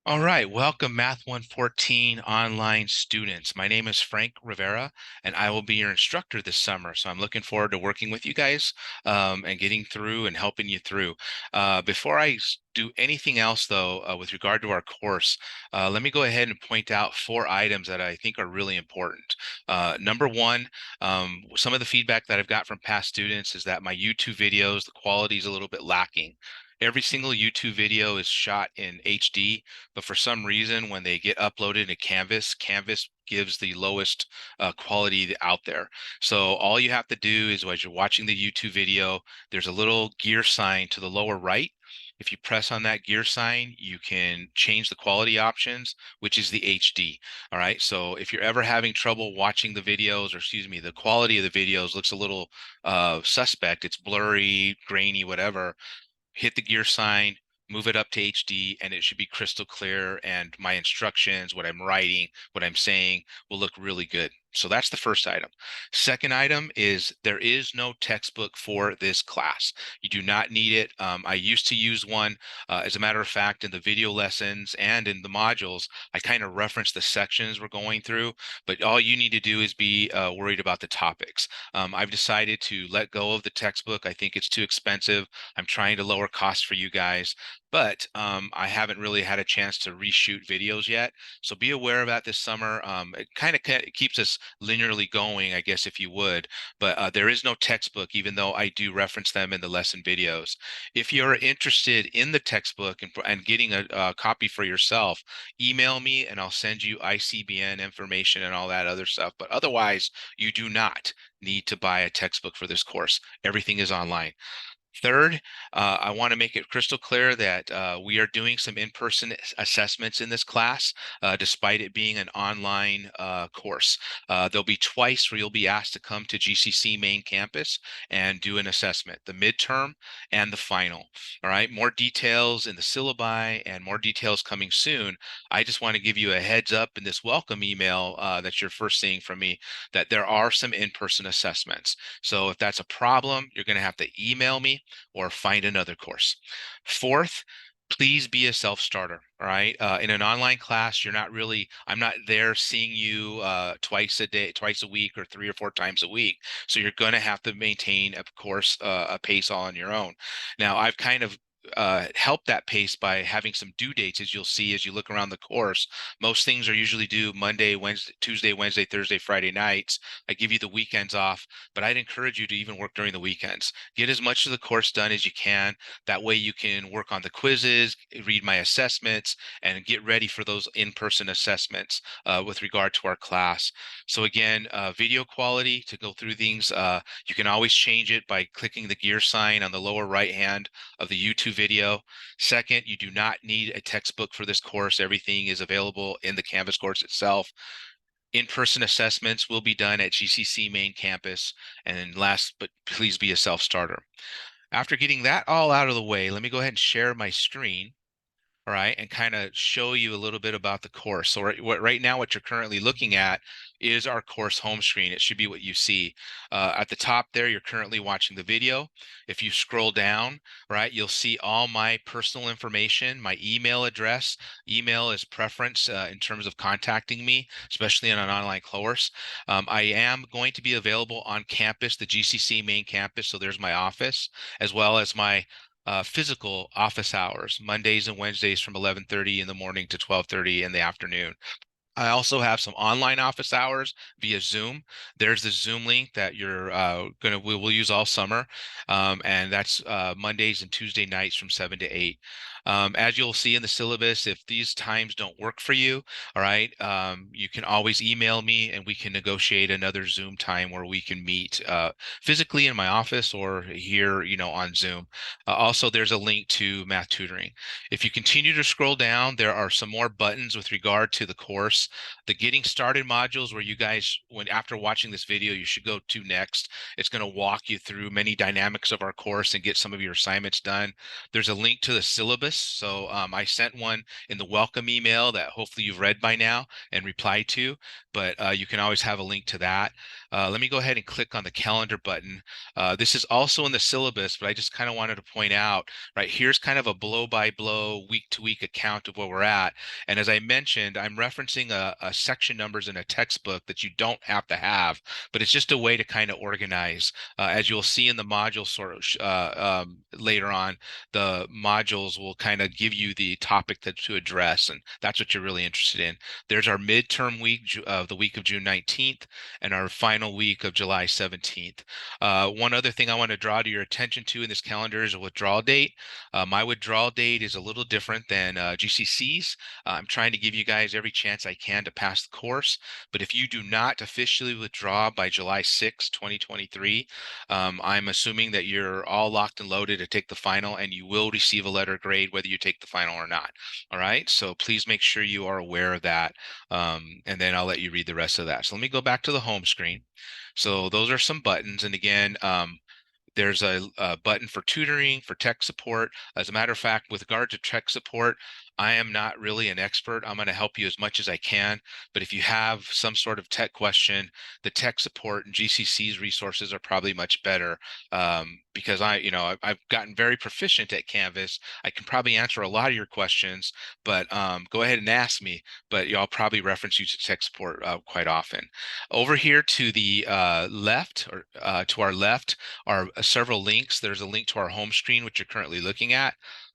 All right, welcome Math 114 online students. My name is Frank Rivera, and I will be your instructor this summer. So I'm looking forward to working with you guys and getting through and helping you through. Before I do anything else, though, with regard to our course, let me go ahead and point out four items that I think are really important. Number one, some of the feedback that I've got from past students is that my YouTube videos, the quality is a little bit lacking. Every single YouTube video is shot in HD, but for some reason, when they get uploaded to Canvas, Canvas gives the lowest quality out there. So all you have to do is as you're watching the YouTube video, there's a little gear sign to the lower right. If you press on that gear sign, you can change the quality options, which is the HD. All right. So if you're ever having trouble watching the videos, or excuse me, the quality of the videos looks a little suspect, it's blurry, grainy, whatever, hit the gear sign, move it up to HD, and it should be crystal clear. And my instructions, what I'm writing, what I'm saying will look really good. So that's the first item. Second item is there is no textbook for this class. You do not need it. I used to use one. As a matter of fact, in the video lessons and in the modules, I kind of reference the sections we're going through, but all you need to do is be worried about the topics. I've decided to let go of the textbook. I think it's too expensive. I'm trying to lower costs for you guys, but I haven't really had a chance to reshoot videos yet. So be aware of that this summer. It kind of keeps us linearly going, I guess, if you would. But there is no textbook, even though I do reference them in the lesson videos. If you're interested in the textbook and getting a copy for yourself, email me and I'll send you ICBN information and all that other stuff. But otherwise, you do not need to buy a textbook for this course. Everything is online. Third, I want to make it crystal clear that we are doing some in-person assessments in this class, despite it being an online course. There'll be twice where you'll be asked to come to GCC main campus and do an assessment, the midterm and the final. All right, more details in the syllabi and more details coming soon. I just want to give you a heads up in this welcome email that you're first seeing from me that there are some in-person assessments. So if that's a problem, you're going to have to email me or find another course. Fourth, please be a self-starter. All right. In an online class, I'm not there seeing you twice a day, twice a week, or 3 or 4 times a week. So you're going to have to maintain, of course, a pace all on your own. Now, I've kind of help that pace by having some due dates, as you'll see as you look around the course. Most things are usually due Monday, Wednesday, Tuesday, Wednesday, Thursday, Friday nights. I give you the weekends off, but I'd encourage you to even work during the weekends. Get as much of the course done as you can. That way you can work on the quizzes, read my assessments, and get ready for those in-person assessments with regard to our class. So again, video quality to go through things, you can always change it by clicking the gear sign on the lower right hand of the YouTube video. Second, you do not need a textbook for this course. Everything is available in the Canvas course itself. In-person assessments will be done at GCC main campus. And then last, but please be a self-starter. After getting that all out of the way, let me go ahead and share my screen. All right, and kind of show you a little bit about the course. So right now, what you're currently looking at is our course home screen. It should be what you see. At the top there, you're currently watching the video. If you scroll down, right, you'll see all my personal information, my email address. Email is preference in terms of contacting me, especially in an online course. I am going to be available on campus, the GCC main campus. So there's my office, as well as my physical office hours, Mondays and Wednesdays from 11:30 in the morning to 12:30 in the afternoon. I also have some online office hours via Zoom. There's the Zoom link that you're we'll use all summer, and that's Mondays and Tuesday nights from 7 to 8. As you'll see in the syllabus, if these times don't work for you, all right, you can always email me and we can negotiate another Zoom time where we can meet physically in my office or here, on Zoom. Also, there's a link to math tutoring. If you continue to scroll down, there are some more buttons with regard to the course syllabus. The getting started modules where you guys, when after watching this video, you should go to next. It's going to walk you through many dynamics of our course and get some of your assignments done. There's a link to the syllabus. So I sent one in the welcome email that hopefully you've read by now and replied to, but you can always have a link to that. Let me go ahead and click on the calendar button. This is also in the syllabus, but I just kind of wanted to point out, right, here's kind of a blow-by-blow, week-to-week account of where we're at. And as I mentioned, I'm referencing a section numbers in a textbook that you don't have to have, but it's just a way to kind of organize. As you'll see in the module sort of later on, the modules will kind of give you the topic to address, and that's what you're really interested in. There's our midterm week, the week of June 19th, and our final week of July 17th. One other thing I want to draw to your attention to in this calendar is a withdrawal date. My withdrawal date is a little different than GCC's. I'm trying to give you guys every chance I can to pass the course, but if you do not officially withdraw by July 6, 2023, I'm assuming that you're all locked and loaded to take the final, and you will receive a letter grade whether you take the final or not. All right, so please make sure you are aware of that, and then I'll let you read the rest of that. So let me go back to the home screen. So those are some buttons, and again, there's a button for tutoring, for tech support. As a matter of fact, with regard to tech support, I am not really an expert. I'm going to help you as much as I can. But if you have some sort of tech question, the tech support and GCC's resources are probably much better, because I've gotten very proficient at Canvas. I can probably answer a lot of your questions, but go ahead and ask me. But y'all probably reference you to tech support quite often. Over here to the left, or to our left, are several links. There's a link to our home screen, which you're currently looking at,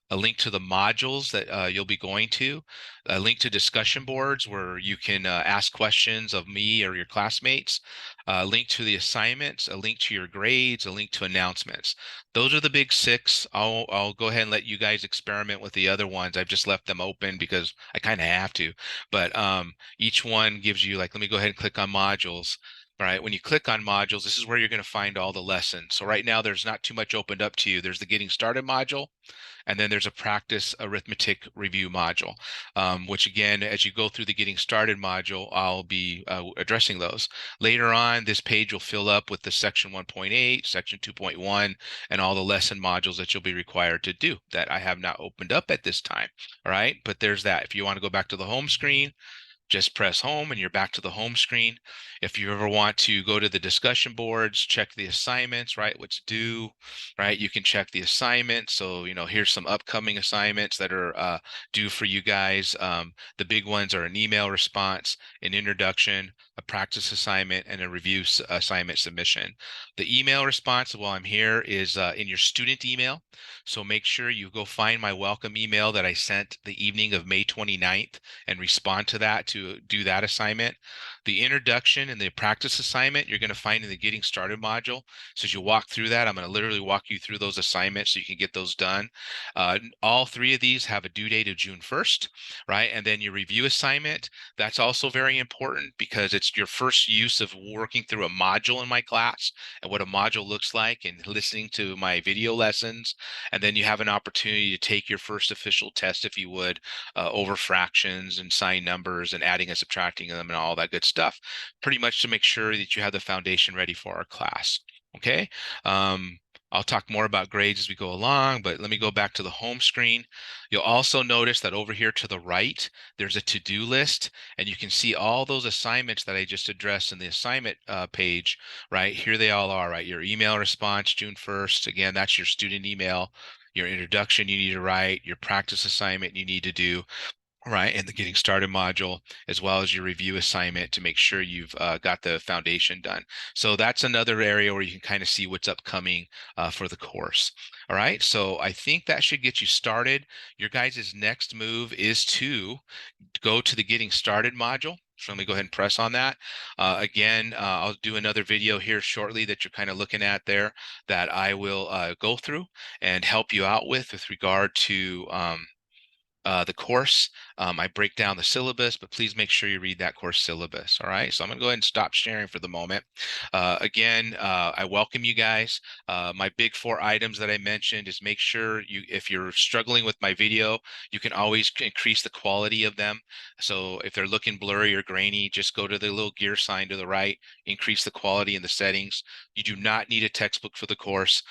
a link to the modules that you'll be going to, a link to discussion boards where you can ask questions of me or your classmates, a link to the assignments, a link to your grades, a link to announcements. Those are the big six. I'll go ahead and let you guys experiment with the other ones. I've just left them open because I kind of have to. But each one gives you, like, let me go ahead and click on modules. All right, when you click on modules, this is where you're going to find all the lessons. So right now, there's not too much opened up to you. There's the getting started module, and then there's a practice arithmetic review module, which again, as you go through the getting started module, I'll be addressing those. Later on, this page will fill up with the section 1.8, section 2.1, and all the lesson modules that you'll be required to do that I have not opened up at this time. All right, but there's that. If you want to go back to the home screen, just press home and you're back to the home screen. If you ever want to go to the discussion boards, check the assignments, right? What's due, right? You can check the assignments. So, here's some upcoming assignments that are due for you guys. The big ones are an email response, an introduction, a practice assignment, and a review assignment submission. The email response while I'm here is in your student email. So make sure you go find my welcome email that I sent the evening of May 29th and respond to that to do that assignment. The introduction and the practice assignment you're going to find in the getting started module. So as you walk through that, I'm going to literally walk you through those assignments so you can get those done. All three of these have a due date of June 1st, right? And then your review assignment, that's also very important because it's your first use of working through a module in my class and what a module looks like and listening to my video lessons. And then you have an opportunity to take your first official test, if you would, over fractions and sign numbers and adding and subtracting them and all that good stuff, pretty much to make sure that you have the foundation ready for our class. Okay. I'll talk more about grades as we go along, but let me go back to the home screen. You'll also notice that over here to the right, there's a to-do list, and you can see all those assignments that I just addressed in the assignment page, right? Here they all are, right? Your email response, June 1st. Again, that's your student email. Your introduction you need to write, your practice assignment you need to do, right, and the getting started module, as well as your review assignment to make sure you've got the foundation done. So that's another area where you can kind of see what's upcoming for the course. All right, so I think that should get you started. Your guys' next move is to go to the getting started module. So let me go ahead and press on that. Again, I'll do another video here shortly that you're kind of looking at there that I will go through and help you out with regard to the course. I break down the syllabus, but please make sure you read that course syllabus. All right. So I'm going to go ahead and stop sharing for the moment. Again, I welcome you guys. My big 4 items that I mentioned is make sure if you're struggling with my video, you can always increase the quality of them. So if they're looking blurry or grainy, just go to the little gear sign to the right, increase the quality in the settings. You do not need a textbook for the course.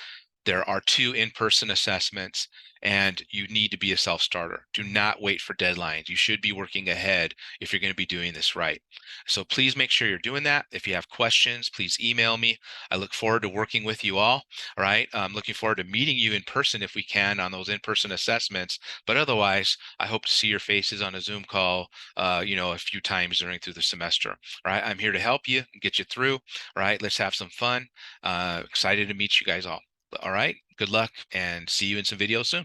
There are 2 in-person assessments, and you need to be a self-starter. Do not wait for deadlines. You should be working ahead if you're going to be doing this right. So please make sure you're doing that. If you have questions, please email me. I look forward to working with you all. All right. I'm looking forward to meeting you in person if we can on those in-person assessments. But otherwise, I hope to see your faces on a Zoom call, a few times through the semester. All right. I'm here to help you and get you through. All right. Let's have some fun. Excited to meet you guys all. All right. Good luck and see you in some videos soon.